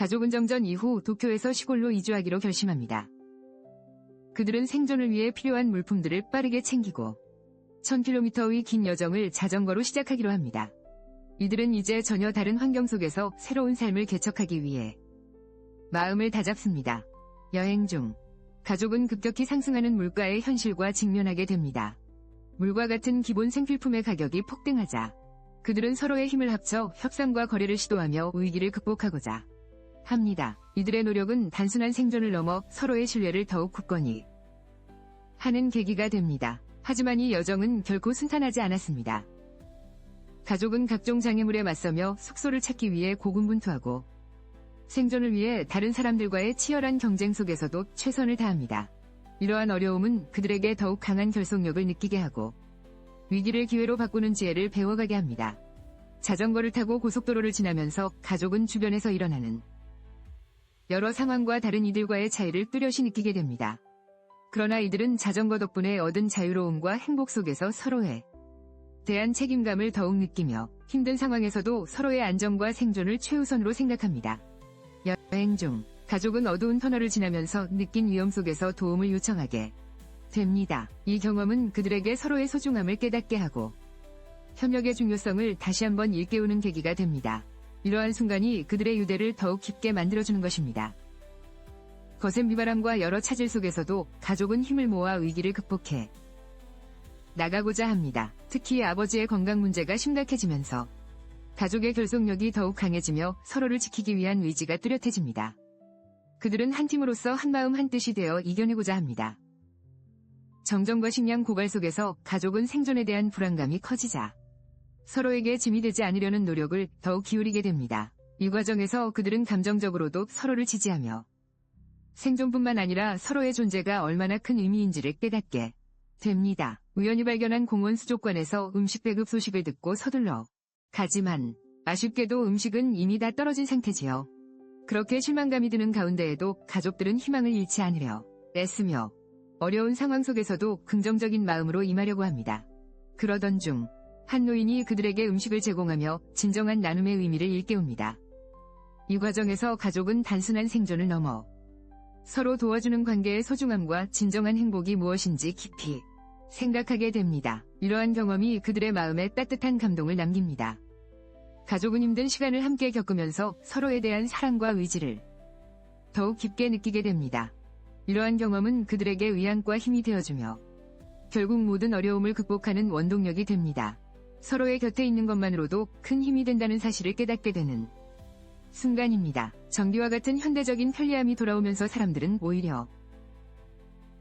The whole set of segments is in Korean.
가족은 정전 이후 도쿄에서 시골로 이주하기로 결심합니다. 그들은 생존을 위해 필요한 물품들을 빠르게 챙기고 1000km의 긴 여정을 자전거로 시작하기로 합니다. 이들은 이제 전혀 다른 환경 속에서 새로운 삶을 개척하기 위해 마음을 다잡습니다. 여행 중 가족은 급격히 상승하는 물가의 현실과 직면하게 됩니다. 물과 같은 기본 생필품의 가격이 폭등하자 그들은 서로의 힘을 합쳐 협상과 거래를 시도하며 위기를 극복하고자 합니다. 이들의 노력은 단순한 생존을 넘어 서로의 신뢰를 더욱 굳건히 하는 계기가 됩니다. 하지만 이 여정은 결코 순탄하지 않았습니다. 가족은 각종 장애물에 맞서며 숙소를 찾기 위해 고군분투하고 생존을 위해 다른 사람들과의 치열한 경쟁 속에서도 최선을 다합니다. 이러한 어려움은 그들에게 더욱 강한 결속력을 느끼게 하고 위기를 기회로 바꾸는 지혜를 배워가게 합니다. 자전거를 타고 고속도로를 지나면서 가족은 주변에서 일어나는 여러 상황과 다른 이들과의 차이를 뚜렷이 느끼게 됩니다. 그러나 이들은 자전거 덕분에 얻은 자유로움과 행복 속에서 서로에 대한 책임감을 더욱 느끼며 힘든 상황에서도 서로의 안전과 생존을 최우선으로 생각합니다. 여행 중 가족은 어두운 터널을 지나면서 느낀 위험 속에서 도움을 요청하게 됩니다. 이 경험은 그들에게 서로의 소중함을 깨닫게 하고 협력의 중요성을 다시 한번 일깨우는 계기가 됩니다. 이러한 순간이 그들의 유대를 더욱 깊게 만들어주는 것입니다. 거센 비바람과 여러 차질 속에서도 가족은 힘을 모아 위기를 극복해 나가고자 합니다. 특히 아버지의 건강 문제가 심각해지면서 가족의 결속력이 더욱 강해지며 서로를 지키기 위한 의지가 뚜렷해집니다. 그들은 한 팀으로서 한마음 한뜻이 되어 이겨내고자 합니다. 정전과 식량 고갈 속에서 가족은 생존에 대한 불안감이 커지자 서로에게 짐이 되지 않으려는 노력을 더욱 기울이게 됩니다. 이 과정에서 그들은 감정적으로도 서로를 지지하며 생존뿐만 아니라 서로의 존재가 얼마나 큰 의미인지를 깨닫게 됩니다. 우연히 발견한 공원 수족관에서 음식 배급 소식을 듣고 서둘러 가지만 아쉽게도 음식은 이미 다 떨어진 상태지요. 그렇게 실망감이 드는 가운데에도 가족들은 희망을 잃지 않으려 애쓰며 어려운 상황 속에서도 긍정적인 마음으로 임하려고 합니다. 그러던 중 한 노인이 그들에게 음식을 제공하며 진정한 나눔의 의미를 일깨웁니다. 이 과정에서 가족은 단순한 생존을 넘어 서로 도와주는 관계의 소중함과 진정한 행복이 무엇인지 깊이 생각하게 됩니다. 이러한 경험이 그들의 마음에 따뜻한 감동을 남깁니다. 가족은 힘든 시간을 함께 겪으면서 서로에 대한 사랑과 의지를 더욱 깊게 느끼게 됩니다. 이러한 경험은 그들에게 위안과 힘이 되어주며 결국 모든 어려움을 극복하는 원동력이 됩니다. 서로의 곁에 있는 것만으로도 큰 힘이 된다는 사실을 깨닫게 되는 순간입니다. 전기와 같은 현대적인 편리함이 돌아오면서 사람들은 오히려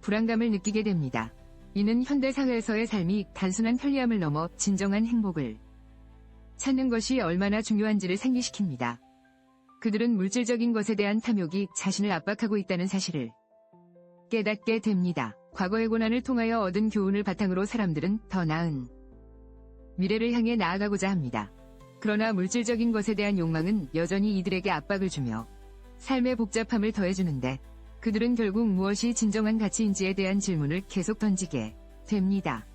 불안감을 느끼게 됩니다. 이는 현대 사회에서의 삶이 단순한 편리함을 넘어 진정한 행복을 찾는 것이 얼마나 중요한지를 상기시킵니다. 그들은 물질적인 것에 대한 탐욕이 자신을 압박하고 있다는 사실을 깨닫게 됩니다. 과거의 고난을 통하여 얻은 교훈을 바탕으로 사람들은 더 나은 미래를 향해 나아가고자 합니다. 그러나 물질적인 것에 대한 욕망은 여전히 이들에게 압박을 주며 삶의 복잡함을 더해주는데 그들은 결국 무엇이 진정한 가치인지에 대한 질문을 계속 던지게 됩니다.